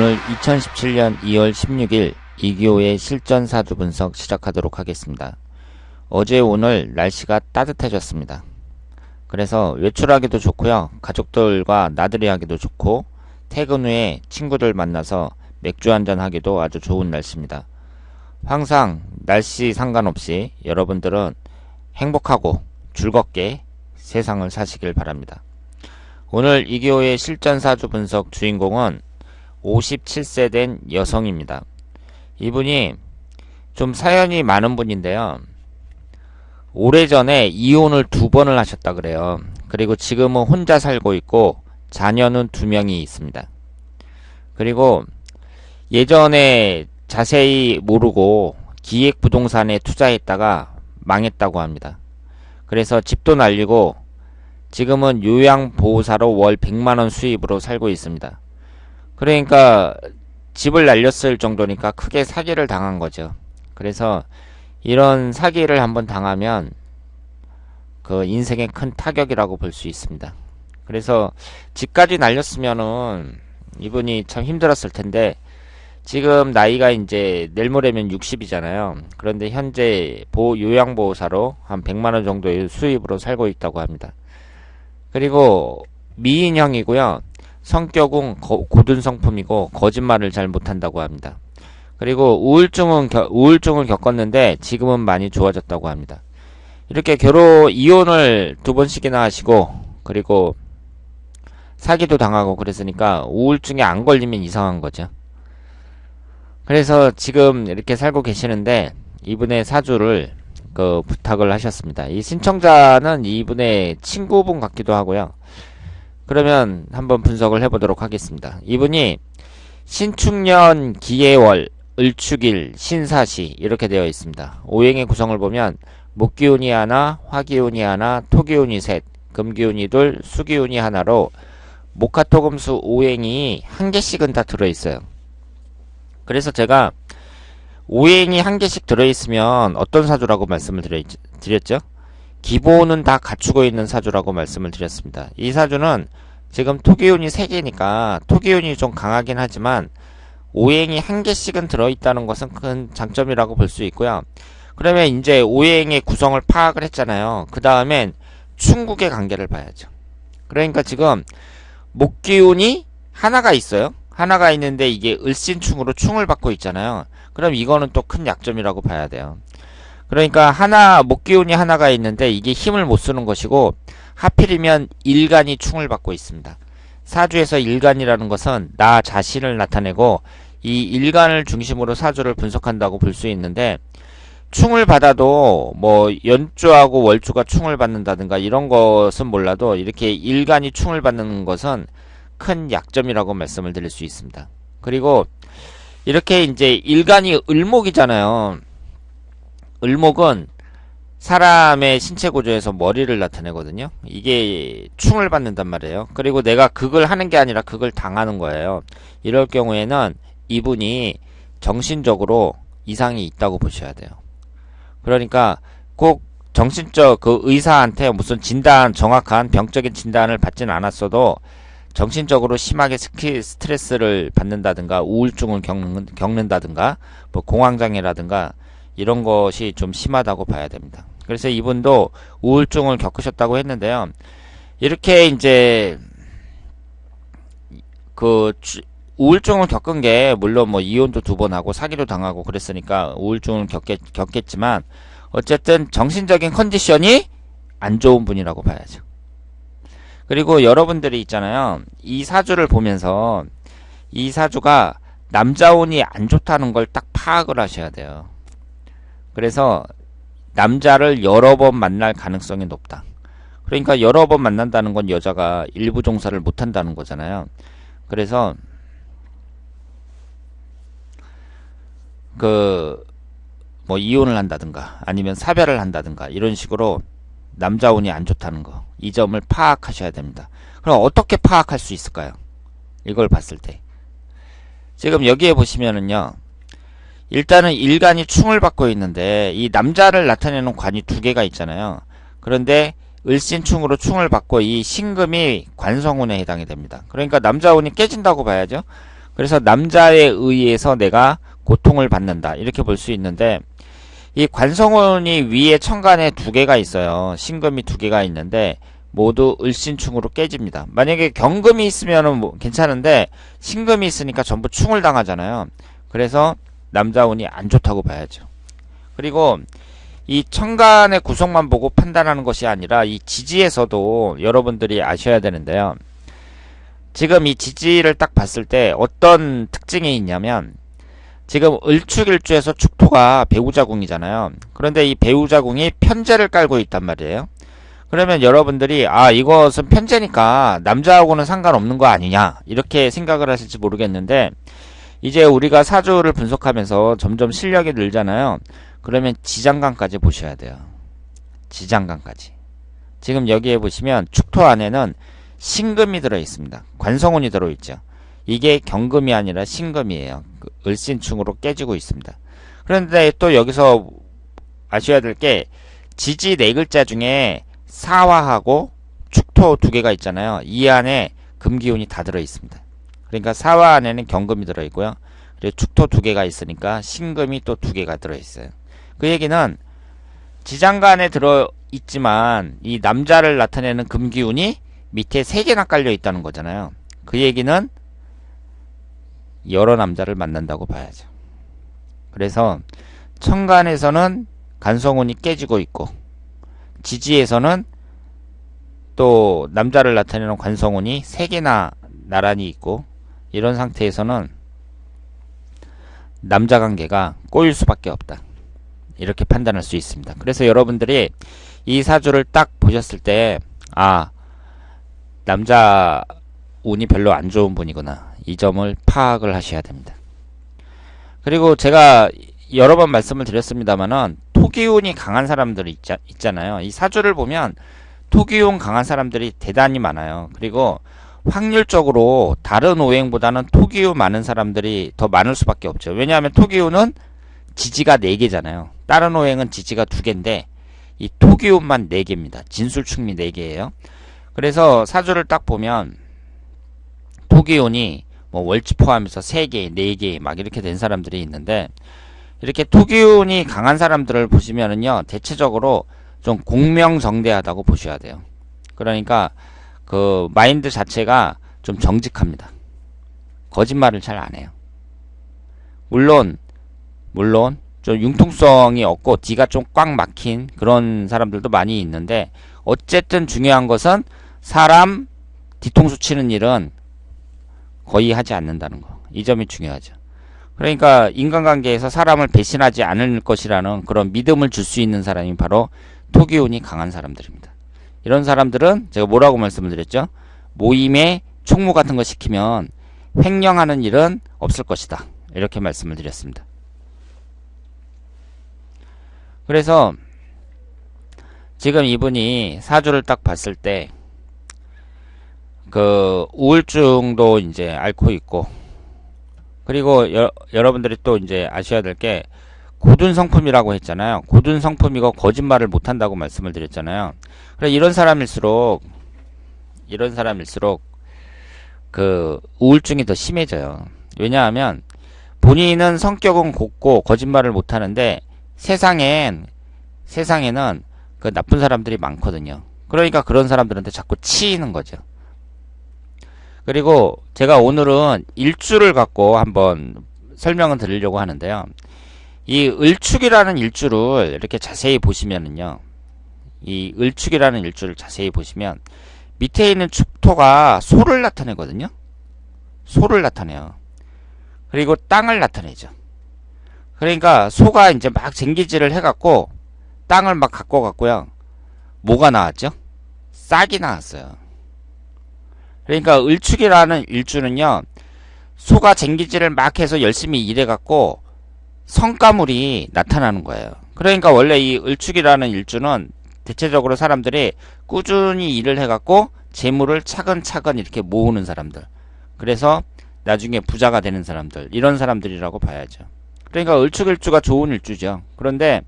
오늘 2017년 2월 16일 이기호의 실전 사주 분석 시작하도록 하겠습니다. 어제 오늘 날씨가 따뜻해졌습니다. 그래서 외출하기도 좋고요. 가족들과 나들이 하기도 좋고 퇴근 후에 친구들 만나서 맥주 한잔 하기도 아주 좋은 날씨입니다. 항상 날씨 상관없이 여러분들은 행복하고 즐겁게 세상을 사시길 바랍니다. 오늘 이기호의 실전 사주 분석 주인공은 57세 된 여성입니다. 이분이 좀 사연이 많은 분인데요. 오래전에 이혼을 2번을 하셨다 그래요. 그리고 지금은 혼자 살고 있고 자녀는 2명이 있습니다. 그리고 예전에 자세히 모르고 기획부동산에 투자했다가 망했다고 합니다. 그래서 집도 날리고 지금은 요양보호사로 월 100만원 수입으로 살고 있습니다. 그러니까 집을 날렸을 정도니까 크게 사기를 당한 거죠. 그래서 이런 사기를 한번 당하면 그 인생의 큰 타격이라고 볼 수 있습니다. 그래서 집까지 날렸으면은 이분이 참 힘들었을 텐데 지금 나이가 이제 내일 모레면 60이잖아요. 그런데 현재 요양보호사로 한 100만원 정도의 수입으로 살고 있다고 합니다. 그리고 미인형이고요. 성격은 고든 성품이고 거짓말을 잘 못한다고 합니다. 그리고 우울증을 겪었는데 지금은 많이 좋아졌다고 합니다. 이렇게 이혼을 2번씩이나 하시고 그리고 사기도 당하고 그랬으니까 우울증에 안 걸리면 이상한 거죠. 그래서 지금 이렇게 살고 계시는데 이분의 사주를 부탁을 하셨습니다. 이 신청자는 이분의 친구분 같기도 하고요. 그러면 한번 분석을 해보도록 하겠습니다. 이분이 신축년 기해월 을축일 신사시 이렇게 되어 있습니다. 오행의 구성을 보면 목기운이 하나, 화기운이 하나, 토기운이 셋, 금기운이 둘, 수기운이 하나로 목화토금수 오행이 한 개씩은 다 들어있어요. 그래서 제가 오행이 한 개씩 들어있으면 어떤 사주라고 말씀을 드렸죠? 기본은 다 갖추고 있는 사주라고 말씀을 드렸습니다. 이 사주는 지금 토기운이 3개니까 토기운이 좀 강하긴 하지만 오행이 한 개씩은 들어있다는 것은 큰 장점이라고 볼 수 있고요. 그러면 이제 오행의 구성을 파악을 했잖아요. 그 다음엔 충국의 관계를 봐야죠. 그러니까 지금 목기운이 하나가 있어요. 하나가 있는데 이게 을신충으로 충을 받고 있잖아요. 그럼 이거는 또 큰 약점이라고 봐야 돼요. 그러니까 목기운이 하나가 있는데 이게 힘을 못 쓰는 것이고 하필이면 일간이 충을 받고 있습니다. 사주에서 일간이라는 것은 나 자신을 나타내고 이 일간을 중심으로 사주를 분석한다고 볼 수 있는데 충을 받아도 뭐 연주하고 월주가 충을 받는다든가 이런 것은 몰라도 이렇게 일간이 충을 받는 것은 큰 약점이라고 말씀을 드릴 수 있습니다. 그리고 이렇게 이제 일간이 을목이잖아요. 을목은 사람의 신체 구조에서 머리를 나타내거든요. 이게 충을 받는단 말이에요. 그리고 내가 그걸 하는 게 아니라 그걸 당하는 거예요. 이럴 경우에는 이분이 정신적으로 이상이 있다고 보셔야 돼요. 그러니까 꼭 정신적 의사한테 무슨 정확한 병적인 진단을 받지는 않았어도 정신적으로 심하게 스트레스를 받는다든가 우울증을 겪는다든가 뭐 공황장애라든가 이런 것이 좀 심하다고 봐야 됩니다. 그래서 이분도 우울증을 겪으셨다고 했는데요. 이렇게 이제 우울증을 겪은 게 물론 뭐 이혼도 2번 하고 사기도 당하고 그랬으니까 우울증을 겪겠지만 어쨌든 정신적인 컨디션이 안 좋은 분이라고 봐야죠. 그리고 여러분들이 있잖아요. 이 사주를 보면서 이 사주가 남자운이 안 좋다는 걸 딱 파악을 하셔야 돼요. 그래서 남자를 여러 번 만날 가능성이 높다. 그러니까 여러 번 만난다는 건 여자가 일부 종사를 못 한다는 거잖아요. 그래서 뭐 이혼을 한다든가 아니면 사별을 한다든가 이런 식으로 남자운이 안 좋다는 거, 이 점을 파악하셔야 됩니다. 그럼 어떻게 파악할 수 있을까요? 이걸 봤을 때 지금 여기에 보시면은요, 일단은 일간이 충을 받고 있는데 이 남자를 나타내는 관이 2개가 있잖아요. 그런데 을신충으로 충을 받고 이 신금이 관성운에 해당이 됩니다. 그러니까 남자운이 깨진다고 봐야죠. 그래서 남자에 의해서 내가 고통을 받는다. 이렇게 볼 수 있는데, 이 관성운이 위에 천간에 두 개가 있어요. 신금이 두 개가 있는데 모두 을신충으로 깨집니다. 만약에 경금이 있으면 뭐 괜찮은데 신금이 있으니까 전부 충을 당하잖아요. 그래서 남자운이 안 좋다고 봐야죠. 그리고 이 천간의 구성만 보고 판단하는 것이 아니라 이 지지에서도 여러분들이 아셔야 되는데요. 지금 이 지지를 딱 봤을 때 어떤 특징이 있냐면, 지금 을축일주에서 축토가 배우자궁이잖아요. 그런데 이 배우자궁이 편제를 깔고 있단 말이에요. 그러면 여러분들이 이것은 편제니까 남자하고는 상관없는 거 아니냐 이렇게 생각을 하실지 모르겠는데, 이제 우리가 사주를 분석하면서 점점 실력이 늘잖아요. 그러면 지장간까지 보셔야 돼요. 지장간까지. 지금 여기에 보시면 축토 안에는 신금이 들어있습니다. 관성운이 들어있죠. 이게 경금이 아니라 신금이에요. 을신충으로 깨지고 있습니다. 그런데 또 여기서 아셔야 될 게, 지지 네 글자 중에 사화하고 축토 두 개가 있잖아요. 이 안에 금기운이 다 들어있습니다. 그러니까 사화 안에는 경금이 들어있고요. 그리고 축토 두 개가 있으니까 신금이 또 두 개가 들어있어요. 그 얘기는 지장간에 들어있지만 이 남자를 나타내는 금기운이 밑에 세 개나 깔려 있다는 거잖아요. 그 얘기는 여러 남자를 만난다고 봐야죠. 그래서 천간에서는 간성운이 깨지고 있고, 지지에서는 또 남자를 나타내는 관성운이 3개나 나란히 있고, 이런 상태에서는 남자 관계가 꼬일 수밖에 없다. 이렇게 판단할 수 있습니다. 그래서 여러분들이 이 사주를 딱 보셨을 때, 남자 운이 별로 안 좋은 분이구나, 이 점을 파악을 하셔야 됩니다. 그리고 제가 여러 번 말씀을 드렸습니다만은 토기운이 강한 사람들이 있잖아요. 이 사주를 보면 토기운 강한 사람들이 대단히 많아요. 그리고 확률적으로 다른 오행보다는 토기운 많은 사람들이 더 많을 수밖에 없죠. 왜냐하면 토기운은 지지가 4개잖아요. 다른 오행은 지지가 2개인데 이 토기운만 4개입니다. 진술충미 4개예요. 그래서 사주를 딱 보면 토기운이 뭐 월지 포함해서 3개, 4개 막 이렇게 된 사람들이 있는데, 이렇게 토기운이 강한 사람들을 보시면은요, 대체적으로 좀 공명정대하다고 보셔야 돼요. 그러니까 그 마인드 자체가 좀 정직합니다. 거짓말을 잘 안 해요. 물론 좀 융통성이 없고 뒤가 좀 꽉 막힌 그런 사람들도 많이 있는데, 어쨌든 중요한 것은 사람 뒤통수 치는 일은 거의 하지 않는다는 거. 이 점이 중요하죠. 그러니까 인간관계에서 사람을 배신하지 않을 것이라는 그런 믿음을 줄 수 있는 사람이 바로 토기운이 강한 사람들입니다. 이런 사람들은 제가 뭐라고 말씀을 드렸죠? 모임에 총무 같은 거 시키면 횡령하는 일은 없을 것이다. 이렇게 말씀을 드렸습니다. 그래서 지금 이분이 사주를 딱 봤을 때 그 우울증도 이제 앓고 있고, 그리고 여러분들이 또 이제 아셔야 될 게, 고든 성품이라고 했잖아요. 고든 성품이고 거짓말을 못한다고 말씀을 드렸잖아요. 그래, 이런 사람일수록 그 우울증이 더 심해져요. 왜냐하면 본인은 성격은 곱고 거짓말을 못하는데 세상에는 그 나쁜 사람들이 많거든요. 그러니까 그런 사람들한테 자꾸 치이는 거죠. 그리고 제가 오늘은 일주를 갖고 한번 설명을 드리려고 하는데요. 이 을축이라는 일주를 이렇게 자세히 보시면은요, 이 을축이라는 일주를 자세히 보시면 밑에 있는 축토가 소를 나타내거든요. 소를 나타내요. 그리고 땅을 나타내죠. 그러니까 소가 이제 막 쟁기질을 해갖고 땅을 막 갖고 갔고요. 뭐가 나왔죠? 싹이 나왔어요. 그러니까 을축이라는 일주는요, 소가 쟁기질을 막 해서 열심히 일해갖고 성과물이 나타나는 거예요. 그러니까 원래 이 을축이라는 일주는 대체적으로 사람들이 꾸준히 일을 해갖고 재물을 차근차근 이렇게 모으는 사람들, 그래서 나중에 부자가 되는 사람들, 이런 사람들이라고 봐야죠. 그러니까 을축일주가 좋은 일주죠. 그런데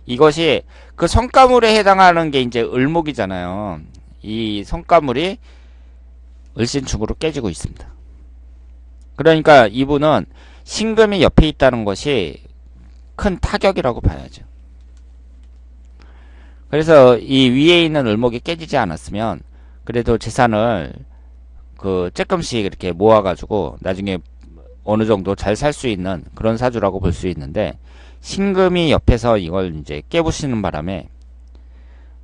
이것이 그 성과물에 해당하는 게 이제 을목이잖아요. 이 성과물이 을신축으로 깨지고 있습니다. 그러니까 이분은 신금이 옆에 있다는 것이 큰 타격이라고 봐야죠. 그래서 이 위에 있는 을목이 깨지지 않았으면 그래도 재산을 조금씩 이렇게 모아가지고 나중에 어느 정도 잘 살 수 있는 그런 사주라고 볼 수 있는데, 신금이 옆에서 이걸 이제 깨부시는 바람에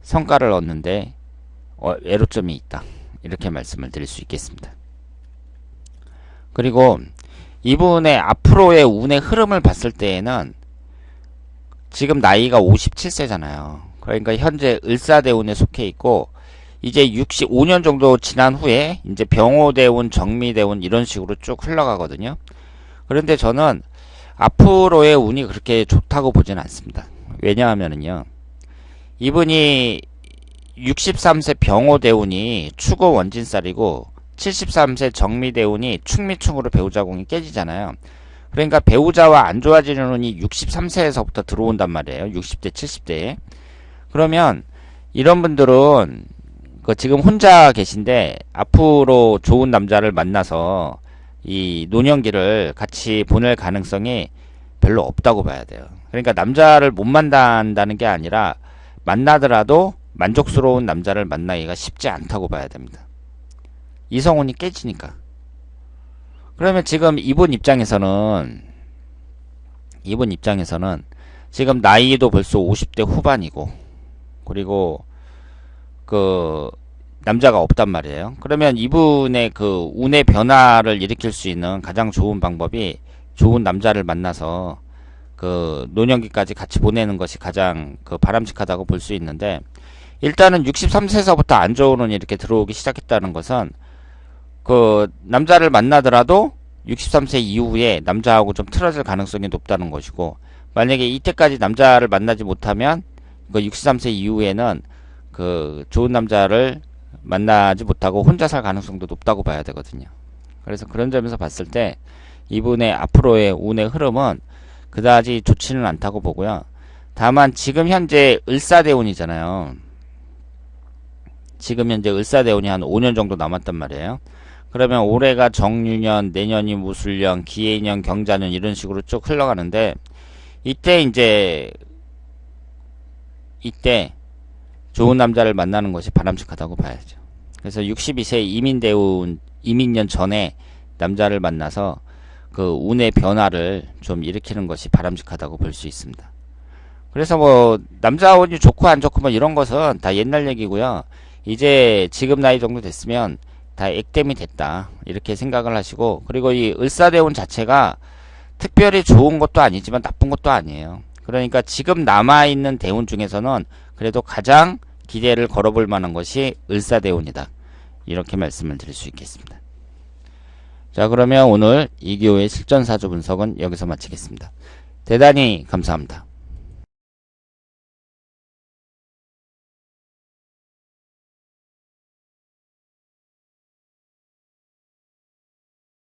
성과를 얻는데 애로점이 있다, 이렇게 말씀을 드릴 수 있겠습니다. 그리고 이분의 앞으로의 운의 흐름을 봤을 때에는 지금 나이가 57세잖아요. 그러니까 현재 을사대운에 속해 있고, 이제 65년 정도 지난 후에 이제 병호대운, 정미대운 이런 식으로 쭉 흘러가거든요. 그런데 저는 앞으로의 운이 그렇게 좋다고 보지는 않습니다. 왜냐하면은요, 이분이 63세 병호대운이 축오 원진살이고 73세 정미대운이 축미충으로 배우자궁이 깨지잖아요. 그러니까 배우자와 안 좋아지는 운이 63세에서부터 들어온단 말이에요. 60대, 70대에. 그러면 이런 분들은 지금 혼자 계신데 앞으로 좋은 남자를 만나서 이 노년기를 같이 보낼 가능성이 별로 없다고 봐야 돼요. 그러니까 남자를 못 만난다는 게 아니라 만나더라도 만족스러운 남자를 만나기가 쉽지 않다고 봐야 됩니다. 이성운이 깨지니까. 그러면 지금 이분 입장에서는 지금 나이도 벌써 50대 후반이고, 그리고 남자가 없단 말이에요. 그러면 이분의 운의 변화를 일으킬 수 있는 가장 좋은 방법이 좋은 남자를 만나서 노년기까지 같이 보내는 것이 가장 바람직하다고 볼 수 있는데, 일단은 63세서부터 안 좋은 운이 이렇게 들어오기 시작했다는 것은 남자를 만나더라도 63세 이후에 남자하고 좀 틀어질 가능성이 높다는 것이고, 만약에 이때까지 남자를 만나지 못하면 63세 이후에는 좋은 남자를 만나지 못하고 혼자 살 가능성도 높다고 봐야 되거든요. 그래서 그런 점에서 봤을 때 이분의 앞으로의 운의 흐름은 그다지 좋지는 않다고 보고요. 다만 지금 현재 을사대운이잖아요. 지금 현재 을사대운이 한 5년 정도 남았단 말이에요. 그러면 올해가 정유년, 내년이 무술년, 기해년, 경자년 이런 식으로 쭉 흘러가는데, 이때 좋은 남자를 만나는 것이 바람직하다고 봐야죠. 그래서 62세 이민년 전에 남자를 만나서 운의 변화를 좀 일으키는 것이 바람직하다고 볼 수 있습니다. 그래서 남자 운이 좋고 안 좋고 이런 것은 다 옛날 얘기고요. 이제 지금 나이 정도 됐으면 다 액땜이 됐다, 이렇게 생각을 하시고, 그리고 이 을사대운 자체가 특별히 좋은 것도 아니지만 나쁜 것도 아니에요. 그러니까 지금 남아있는 대운 중에서는 그래도 가장 기대를 걸어볼 만한 것이 을사대운이다, 이렇게 말씀을 드릴 수 있겠습니다. 자, 그러면 오늘 이기호의 실전사주 분석은 여기서 마치겠습니다. 대단히 감사합니다.